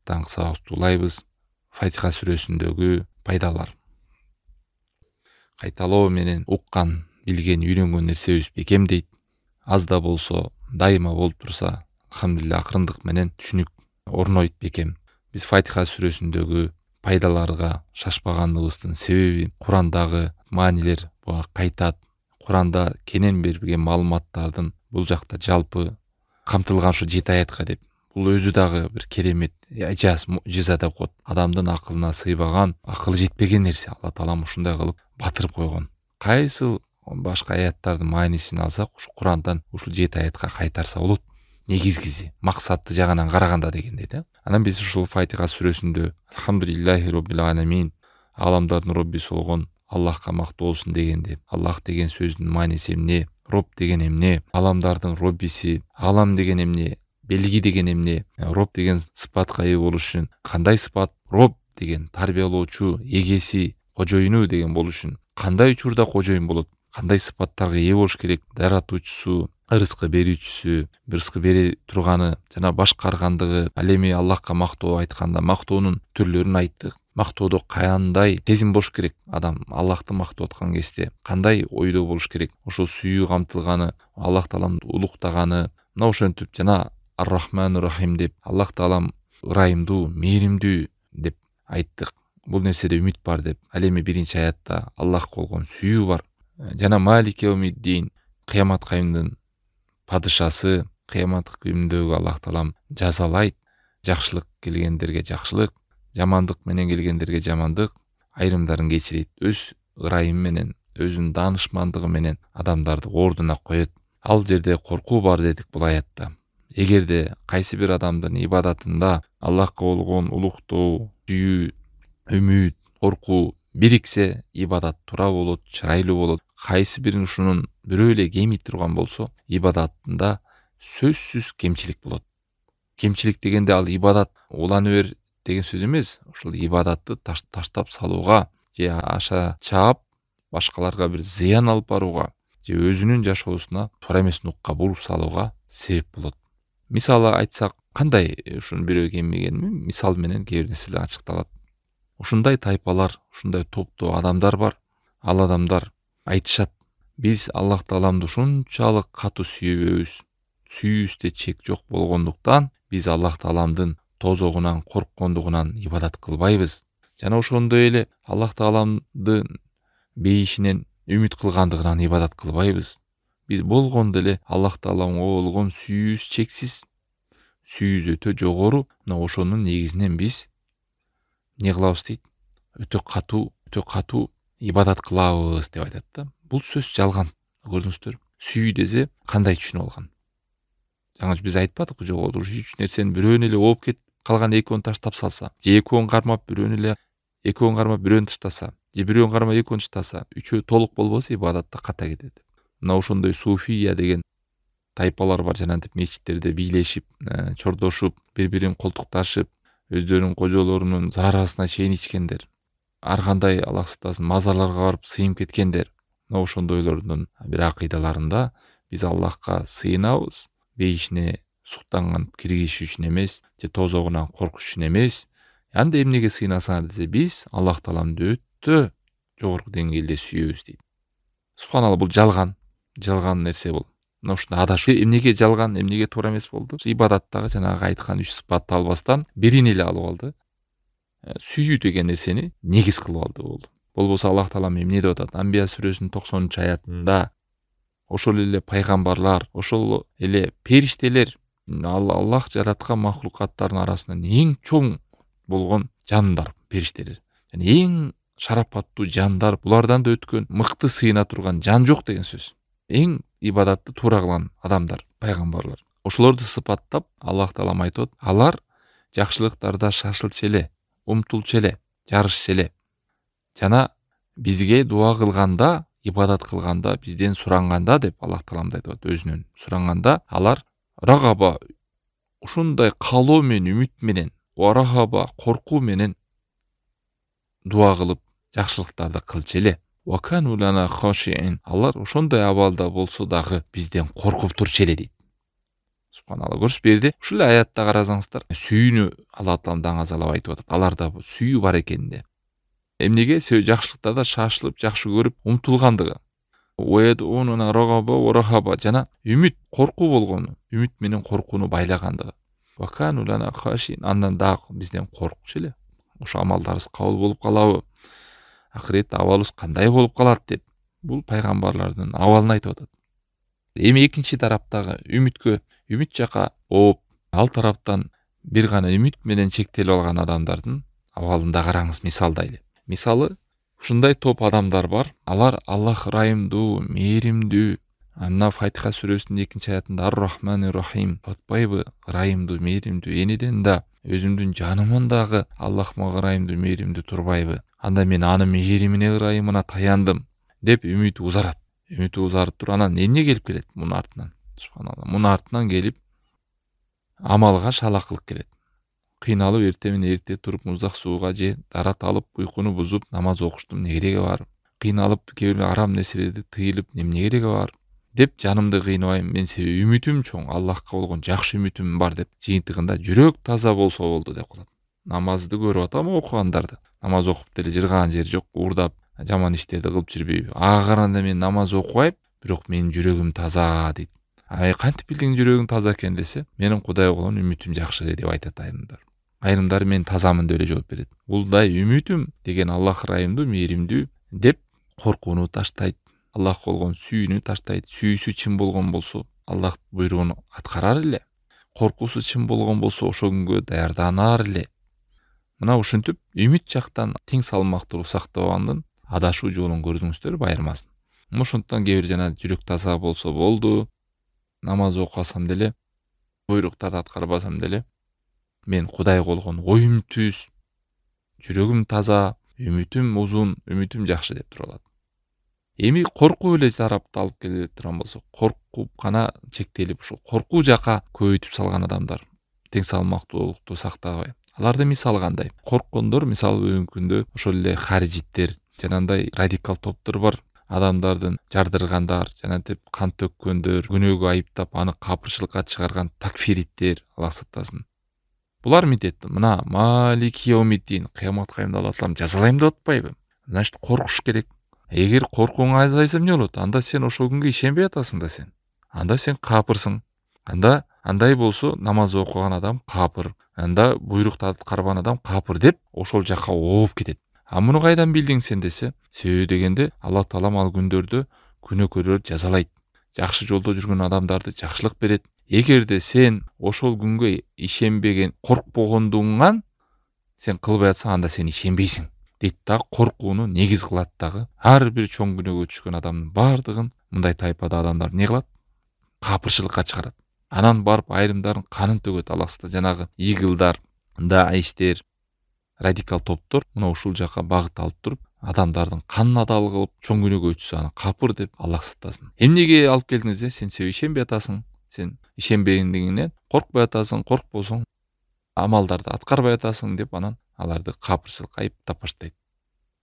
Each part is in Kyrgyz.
аяттан кыса уктуулайбыз. Фатиха сүрөсүндөгү пайдалар. Кайталоо менен уккан, билген, үйрөнгөн нерсебиз бекем дейт. Аз да болсо дайыма болуп турса, алхамдулилля акырындык менен түшүнүк орнойт бекем. Биз Фатиха сүрөсүндөгү пайдаларга шашпагандыгыбыздын себеби Курандагы маанилер буга кайтат. Куранда кенен берилген маалыматтардын бул жакта жалпы камтылган ушу 7 аятка деп. Бул өзү дагы бир керемет, ажаз, мужиза деп коет. Адамдын акылына сыйбаган, акылы жетпеген нерсе Алла таалам ушундай кылып батырып койгон. Кайсыл башка аяттардын маанисин алсак, ушу Курандан ушул 7 аятка кайтарса болот. Негизгиси, максатты жагынан караганда дегендей да. Анан биз ушул Фатиха сүрөсүндө Алхамдулиллахи роббил аламин, аламдардын роббиси болгон Аллахка мактоо болсун дегенде, Аллах деген сөздүн мааниси эмне, Роб деген эмне, аламдардын роббиси, алам деген эмне, белги деген эмне, Роб деген сыпатка ээ болуш үчүн кандай сыпат, Роб деген тарбиялоочу, эгеси, кожоюну деген болуш үчүн кандай учурда кожоюн болот, кандай сыпаттарга ээ болуш керек, даратуучусу, ырыскы берүүчүсү, ырыскы бере турганы жана башкаргандыгы. Ал эми Аллахка мактоо айтканда мактоонун түрлөрүн айттык. Мактоодо кандай сезим болуш керек, адам Аллахты мактап аткан кезде кандай ойдо болуш керек, ошол сүйүү камтылганы, Аллах таалам улуктаганы, мына ошентип жана Ар-Рахманур Рахим деп, Аллах таалам ырайымдуу, мээримдүү деп айттык. Бул нерседе үмүт бар деп. Ал эми биринчи аятта Аллахка болгон сүйүү бар. Жана Малик яумиддин, кыямат кайымдын падышасы, кыямат күнүндөгү Аллах таалам жазалайт. Жакшылык келгендерге жакшылык, жамандык менен келгендерге жамандык, айрымдарын кечирет. Өз ырайымы менен, өзүнүн даанышмандыгы менен адамдарды ордуна коет. Ал жерде коркуу бар дедик бул аятта. Эгерде кайсы бир адамдын ибадатында Аллахка болгон улуктоо, сүйүү, үмүт, коркуу бириксе, ибадат туура болот, чырайлуу болот. Кайсы бирин ушунун бирөө эле кеми турган болсо, ибадатында сөзсүз кемчилик болот. Кемчилик дегенде ал ибадат улана бер деген сөз эмес. Ушул ибадатты таштап салууга же аша чаап башкаларга бир зыян алып барууга же өзүнүн жашоосуна туура эмес нукка буруп салууга себеп болот. Мисалы айтсак, кандай ушуну бирөө кемигенми мисал менен кээ бир нерселер ачыкталат. Ушундай тайпалар, ушундай топтоо адамдар бар. Ал адамдар айтышат: биз Аллах тааламды ушунчалык катуу сүйөбүз, сүйүүбүздө чек жок болгондуктан биз Аллах тааламдын тозогунан, корккондугунан ибадат кылбайбыз. Жана ошондой эле Аллах тааламдын бейишинен үмүт кылгандыгынан ибадат кылбайбыз. Биз болгондо эле Аллах тааламга болгон сүйүүбүз чексиз, сүйүүбүз өтө жогору. Мына ошонун негизинен биз не кылабыз дейт? Өтө катуу ибадат кылабыз деп айтат да. Бул сөз жалган. Көрдүңүздөр? Сүйүү десе кандай түшүнүп алган? Жаңа биз айтпадыкпы, жок, ушу үч нерсенин бирөөнү эле ооп кетип, калган экөөнү таштап салса, же экөөнү кармап бирөөнү таштаса, же бирөөнү кармап экөөнү таштаса, үчөө толук болбосо ибадатта ката кетет. Мына ошондой суфия деген тайпалар бар, жанагынтип мечиттерде бийлешип, чордошуп, бири-бирин колтукташып, өздөрүнүн кожолорунун заарасына чейин ичкендер. Ар кандай Аллах сактасын мазарларга барып сыйынып кеткендер. Мына ошондойлордун бир акыйдаларында биз Аллахка сыйынабыз, бейишине суктанган киргизиш үчүн эмес, же тозогунан коркуш үчүн эмес. Анда эмнеге сыйынасыңар десе, биз Аллах тааламды өтө жогорку деңгээлде сүйөбүз дейт. Субханалла, бул жалган нерсе бул. Мына ушундай адашуу эмнеге жалган, эмнеге туура эмес болду? Ибадаттагы жанагы айткан үч сыпатты албастан бирин эле алып алды. Сүйүү деген нерсени негиз кылып алды болду. Болбосо Аллах таалам эмне деп атат? Анбия сүрөсүнүн 90-аятында ошол эле пайгамбарлар, ошол эле периштелер, Аллах жараткан махлукаттардын арасынан эң чоң болгон жандар, периштелер. Жана эң шарапаттуу жандар, булардан да өткөн, мыкты сыйына турган жан жок деген сөз. Эң ибадатты туура кылган адамдар, пайгамбарлар. Ошолорду сыпаттап Аллах таалам айтат: алар жакшылыктарда шашылчу эле, умтулчу эле, жарышчу эле. Жана бизге дуа кылганда, ибадат кылганда, бизден суранганда деп Аллах таалам айтат, өзүнөн суранганда алар рагаба, ушундай каалоо менен, үмүт менен, рахаба, коркуу менен дуа кылып, жакшылыктарды кылчу эле. Алар ошондой абалда болсо дагы бизден коркуп турчу эле дейт. Субханалла. Көрүш берди. Ушул аятта карасаңыздар, сүйүүнү Алла таалам даңазалап айтып атат. Аларда сүйүү бар экенинде. Эмнеге? Себеби жакшылыктарда шашылып, жакшы көрүп умтулгандыгы. Жана үмүт, коркуу болгону, үмүт менен коркууну байлагандыгы. Андан дагы бизден коркчу эле. Ошо амалдарыбыз кабыл болуп калабы? Акыретте абалыбыз кандай болуп калат деп, бул пайгамбарлардын абалын айтып атат. Эми экинчи тараптагы үмүткө, үмүт жака ооп, ал тараптан бир гана үмүт менен чектелип алган адамдардын абалында караңыз, мисалдайлы. Мисалы, ушундай топ адамдар бар. Алар Аллах райымдуу, мээримдүү. Анна Фатиха сүрөсүнүн 2-аятында Ар-Рахманир-Рахим, батпайбы, райымдуу, мээримдүү. Эниден да өзүмдүн жанымын дагы Аллах мага райымдуу, мээримдүү турбайбы? Анда мен анын мээримине, ырайымына таяндым деп үмүтү узарат. Үмүтү узарып туруп анан эмне келип келет мунун артынан? Субханалла. Мунун артынан келип амалга шалакылык келет. Кыйналып эрте менен эрте туруп муздак сууга же дарат алып уйкуну бузуп намаз окуштум, эмне кереги бар? Кыйналып кээ бир арам нерселерди тыйылып, эмне кереги бар? Деп жанымды кыйнабайм, мен себеби үмүтүм чоң, Аллахка болгон жакшы үмүтүм бар деп жыйынтыгында жүрөк таза болсо болду деп калат. Намазды көрүп атам окугандарды. Намаз окуп деле жырган жери жок, уурдап жаман иштерди кылып жүрбөйбү. Ага караганда мен намаз окубайм, бирок менин жүрөгүм таза дейт. Кантип билдиң жүрөгүң таза экен десе, менин Кудайга болгон үмүтүм жакшы деп айтат айрымдар. Айрымдары мен тазамын деп эле жооп берет. Булдай үмүтүм деген Аллах райымдуу, мээримдүү деп коркууну таштайт. Аллахка болгон сүйүүнү таштайт. Сүйүүсү чын болгон болсо, Аллах буйругун аткарар эле. Коркуусу чын болгон болсо, ошол күнгө даярданар эле. Мына ушинтип үмүт жактан тең салмактуу сактабандын адашуу жолун көрдүңүздөр, байырмасын. Ошондуктан кээ бир жана жүрөк таза болсо болду, намаз окусам деле, буйруктарды аткарбасам деле, мен Кудайга болгон оюм түз, жүрөгүм таза, үмүтүм узун, үмүтүм жакшы деп тура алат. Эми коркуу эле тарапты алып келе турган болсок, коркуп гана чектелип, ушул коркуу жака көбөйтүп салган адамдар тең салмактуулукту сактабай. Аларды мисалы кандай? Корккондор, мисалы бүгүнкү күндө ошол эле харижиттер, жанагындай радикал топтор бар. Адамдардын жардыргандар, жанагынтип кан төккөндөр, күнөөгө айыптап аны капырчылыкка чыгарган такфириттер, Аллах сактасын. Булар митет, мына Малики Яумиддин, кыямат кайымда Алла таалам жазалайм деп атпайбы? Значит, коркуш керек. Эгер коркууң азайса эмне болот? Анда сен ошол күнгө ишенбей атасың да сен. Анда сен капырсың. Анда андай болсо намаз окуган адам капыр. Анда буйрукту аткарбан адам капыр деп ошол жака ооп кетет. Муну кайдан билдиң сен десе, себеби дегенде Алла таалам ал күндөрдө күнөөкөрлөрдү жазалайт. Жакшы жолдо жүргөн адамдарды жакшылык берет. Эгерде сен ошол күнгө ишенбеген, коркпогондугуңан сен кылбай атсаң, анда сен ишенбейсиң. Дейт да, коркууну негиз кылат дагы. Ар бир чоң күнөөгө түшкөн адамдын бардыгын мындай тайпада адамдар не кылат? Капырчылыкка чыгарат. Анан барып айрымдарын канын төгөт. Аллахта жанагы игылдар, даиштер, радикал топтор мына ушул жака багыт алып туруп, адамдардын канын адал кылып, чоң күнөөгө түшсө аны капыр деп Аллах сактасын. Эмнеге алып келдиңиз? Сен себеби ишенбей атасың. Сен ишенбегендигиңнен коркпой атасың, коркпосоң амалдарды аткарбай атасың деп анан аларды капырчылыкка айыптап баштайт.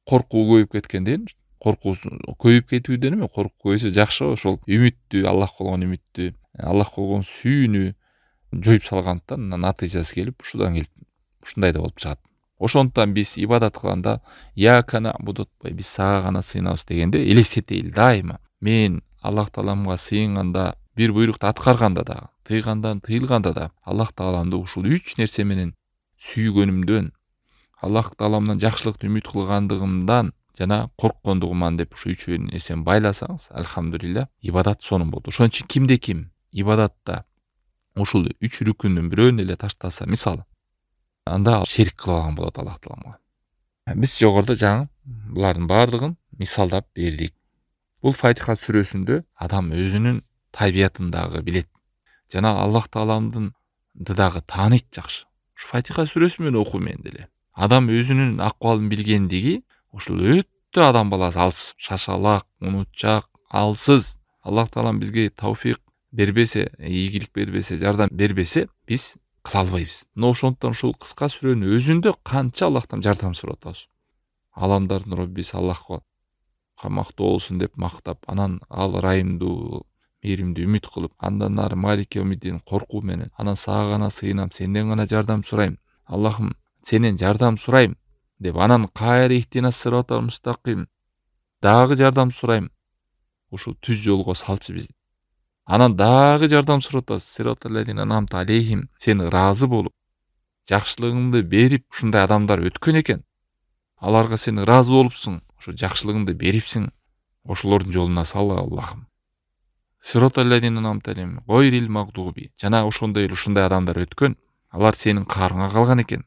Коркуу көбөйүп кеткенден, коркуусу көбөйүп кетүүдөн эме, коркуу көбөйсө жакшы, ошол үмүттү, Аллахка болгон үмүттү, Аллахка болгон сүйүүнү жоюп салгандыктан натыйжасы келип, ушудан келип ушундай да болуп чыгат. Ошондуктан биз ибадат кылганда якана будутпай, биз сага гана сыйынабыз дегенде элестетейли дайыма. Мен Аллах тааламга сыйынганда, бир буйрукту аткарганда да, тыйгандан тыйылганда да Аллах тааламды ушул 3 нерсе менен сүйгөнүмдөн, Аллах тааламдан жакшылыкты үмүт кылгандыгымдан жана корккондугуман деп ушу 3 нерсени байласаңыз, альхамдулилля, ибадат сонун болду. Ошон үчүн кимде ким ибадатта ушул 3 рүкүндүн бирөөнү эле таштаса, мисалы, анда шерик кылып алган болот Аллах тааламга. Биз жогоруда жаңы булардын бардыгын мисалдап бердик. Бул Фатиха сүрөсүндө адам өзүнүн табиятын дагы билет. Жана Аллах тааламдын дагы тааныйт жакшы. Ушу Фатиха сүрөсү менен окуу мен деле. Адам өзүнүн акыбалын билгендиги ушул өтө адам баласы алсыз, шашалак, унутчак, алсыз. Аллах таалам бизге тауфик бербесе, ийгилик бербесе, жардам бербесе, биз кыла албайбыз. Но ошондуктан ушул кыска сүрөнүн өзүндө канча Аллахтан жардам сурап атабыз. Аламдардын Роббиси Аллахка мактоо болсун деп мактап, анан ал райымдуу, мээримди үмүт кылып, андан ары Малик Йомиддин коркуу менен, анан сага гана сыйынам, сенден гана жардам сурайм, Аллахым сенен жардам сурайм деп, анан кайра ихтина сиротал мустаким дагы жардам сурайм, ушул түз жолго салчы бизди. Анан дагы жардам сурап атасыз, сироталлазина анамта алейхим, сен ыраазы болуп, жакшылыгыңды берип ушундай адамдар өткөн экен, аларга сен ыраазы болупсуң, ушу жакшылыгыңды берипсиң, ошолордун жолуна сал Аллахым. Сироталлазина анамта алейхим гойрил магдуби, жана ошондой эле ушундай адамдар өткөн, алар сенин каарыңа калган экен,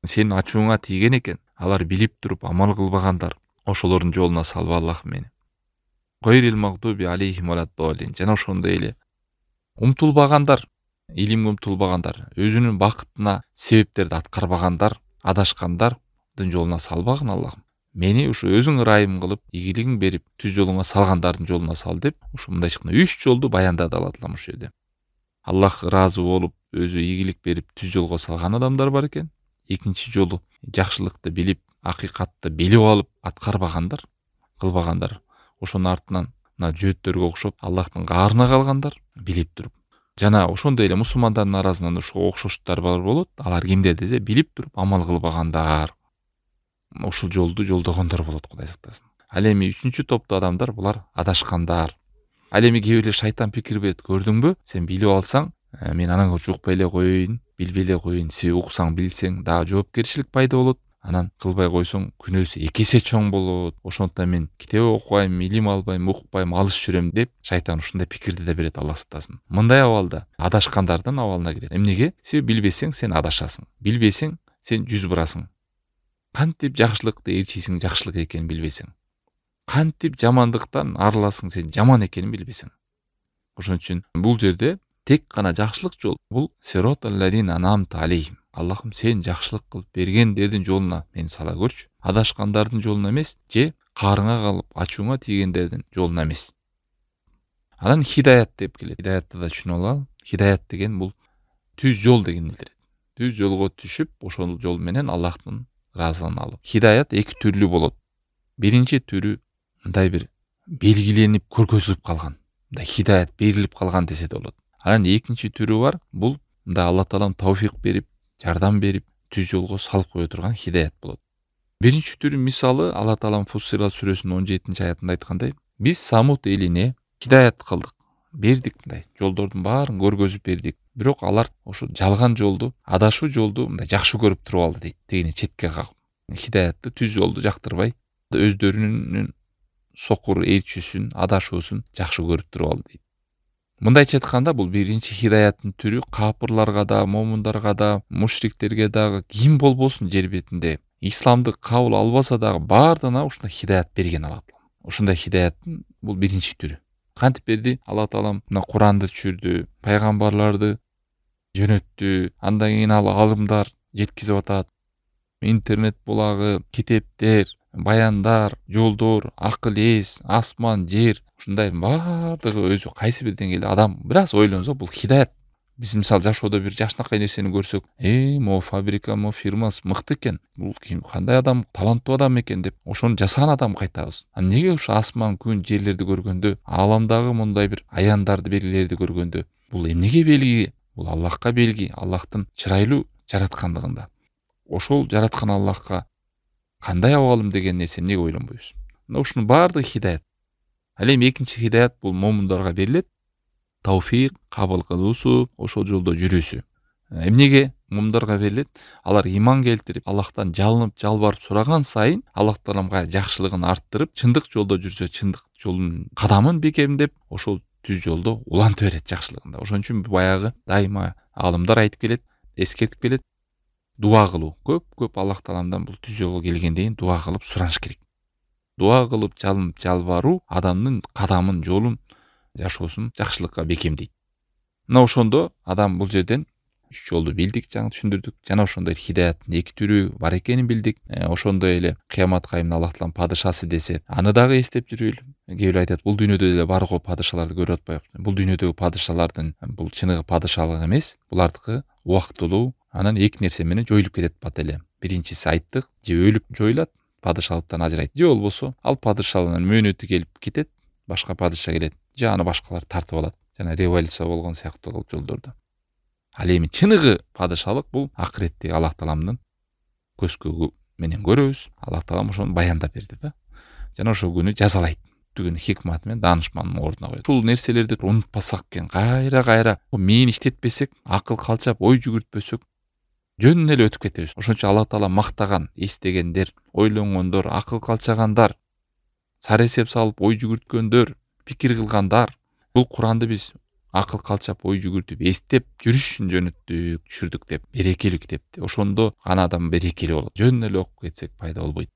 сенин ачууңа тийген экен, алар билип туруп амал кылбагандар, ошолордун жолуна салбы Аллахым мени. Гойрил магдуби алейхим валаддалин, жана ошондой эле умтулбагандар, илимге умтулбагандар, өзүнүн бакытына себептерди аткарбагандар, адашкандардын жолуна салбагын Аллахым. Мени ушу өзүң ырайым кылып, ийгилигиң берип, түз жолуңа салгандардын жолуна сал деп, ушу мындайча 3 жолду баяндады Алла Таала ушул жерде. Аллах ыраазы болуп, өзү ийгилик берип, түз жолго салган адамдар бар экен. Экинчи жолу жакшылыкты билип, акыйкатты билип алып, аткарбагандар, кылбагандар. Ошонун артынан мына жөөттөргө окшоп, Аллахтын каарына калгандар, билип туруп. Жана ошондой эле мусулмандардын арасынан ошого окшоштуктар бар болот. Алар кимдер десе, билип туруп амал кылбагандар. Ушул жолду жолдогондор болот, Кудай сактасын. Ал эми үчүнчү топтуу адамдар, булар адашкандар. Ал эми кээ бирөө шайтан пикир берет, көрдүңбү? Сен билип алсаң, мен анан укпай эле коеюн, билбей эле коеюн. Сен уксаң, билсең, дагы жоопкерчилик пайда болот. Анан кылбай койсоң, күнөөсү 2 эсе чоң болот. Ошондуктан мен китеп окубайм, илим албайм, укпайм, алыс жүрөм деп, шайтан ушундай пикирди да берет, Алла сактасын. Мындай абалда адашкандардын абалына кирет. Эмнеге? Сен билбесең, сен адашасың. Билбесең, сен жүз бурасың. Кантип жакшылыкты ээрчисиң, жакшылык экенин билбесең. Кантип жамандыктан арыласың, сен жаман экенин билбесең. Ошон үчүн бул жерде тек гана жакшылык жол. Бул сироталлазина анамта алейхим. Аллахым сен жакшылык кылып бергендердин жолуна мени сала көрчү. Адашкандардын жолуна эмес, же каарыңа калып ачууңа тийгендердин жолуна эмес. Анан хидаят деп келет. Хидаятты да түшүнүп алалы. Хидаят деген бул түз жол деген билдирет. Түз жолго түшүп, ошол жол менен Аллахтын ыраазылыгын алып. Хидаят 2 түрлүү болот. Биринчи түрү мындай бир белгиленип көргөзүлүп калган. Мындай хидаят берилип калган десе болот. Анан экинчи түрү бар. Бул мындай Алла Таалам тавфик берип, жардам берип, түз жолго салып кое турган хидаят болот. Биринчи түрү мисалы Алла Таалам Фуссилат сүрөсүнүн 17 аятында айткандай, биз Самут элине хидаят кылдык, бердик, мындай жолдордун баарын көргөзүп бердик. Бирок алар ошо жалган жолду, адашуу жолду мындай жакшы көрүп туруп алды дейт. Тегине четке кагып, хидаятты, түз жолду жактырбай, өздөрүнүн сокур ээрчүүсүн, адашуусун жакшы көрүп туруп алды дейт. Мындайча айтканда, бул биринчи хидаяттын түрү капырларга да, момундарга да, мушриктерге дагы, ким болбосун жер бетинде исламды кабыл албаса дагы баардыгына ушундай хидаят берген Алла Таалам. Ушундай хидаяттын бул биринчи түрү. Кантип берди? Алла Таалам мына Куранды түшүрдү, пайгамбарларды жөнөттү, андан кийин ал алымдар жеткизип атат. Интернет булагы, китептер, баяндар, жолдор, акыл эс, асман, жер, ушундай баардыгы өзү кайсы бир деңгээлде адам бир аз ойлонсо, бул хидаят. Биз мисалы жашоодо бир жакшынакай нерсени көрсөк, могу фабрика, могу фирмасы мыкты экен, бул ким, кандай адам, таланттуу адам экен деп, ошону жасаган адамга айтабыз. Неге ушу асман, күн, жерлерди көргөндө, ааламдагы мындай бир аяндарды, белгилерди көргөндө, бул эмнеге белги? Бул Аллахка белги, Аллахтын чырайлуу жараткандыгында. Ошол жараткан Аллахка кандай абалым деген нерсе эмнеге ойлонбойбуз? Мына ушунун баардыгы хидаят. Ал эми экинчи хидаят бул момундарга берилет. Тавфик, кабыл кылуусу, ошол жолдо жүрүүсү. Эмнеге момундарга берилет? Алар иман келтирип, Аллахтан жалынып, жалбарып сураган сайын, Аллах Тааламга жакшылыгын арттырып, чындык жолдо жүрсө, чындык жолдун кадамын бекемдеп, ошол түз жолдо улантып берет жакшылыгында. Ошон үчүн баягы дайыма аалымдар айтып келет, эскертип келет. Дуа кылуу. Көп Аллах Тааламдан бул түз жолго келгенден кийин дуа кылып сураныш керек. Дуа кылып, жалынып, жалбаруу адамдын кадамын, жолун, жашоосун жакшылыкка бекемдейт. Мына ошондо адам бул жерден 3 жолду билдик, жаңы түшүндүрдүк. Жана ошондой хидаяттын 2 түрү бар экенин билдик. Ошондой эле кыямат кайымын Аллах Таалам падышасы десе, аны дагы эстеп жүрөлү. Кээ бирөө айтат, бул дүйнөдө деле бар го падышаларды көрүп атпайбы? Бул дүйнөдөгү падышалардын бул чыныгы падышалык эмес, булардыкы убактылуу, анан 2 нерсе менен жоюлуп кетет бат эле. Биринчиси айттык, же өлүп жоюлат, падышалыктан ажырайт. Же болбосо ал падышалыгынын мөөнөтү келип кетет, башка падыша келет. жаны башкалар тартып алат, жана революция болгон сыяктуу кылып жолдорду. Ал эми чыныгы падышалык бул акыреттеги Аллах Тааламдын көзкөгү менен көрөбүз. Аллах Таалам ошону баяндап берди да. Жана ошол күнү жазалайт. Түгүн хикматы менен даанышмандын ордуна коет. Ушул нерселерди унутпасак экен, кайра мээни иштетпесек, акыл калчап, ой жүгүртпөсөк, жөн эле өтүп кетебиз. Ошончо Аллах Таала мактаган, эстегендер, ойлонгондор, акыл калчагандар, сар эсеп салып ой жүгүрткөндөр, пикир кылгандар. Бул Куранды биз акыл калчап, ой жүгүртүп, эстеп жүрүш үчүн жөнөттүк, түшүрдүк деп, берекелүү китеп. Ошондо гана адам берекелүү болот. Жөн эле окуп кетсек пайда болбойт.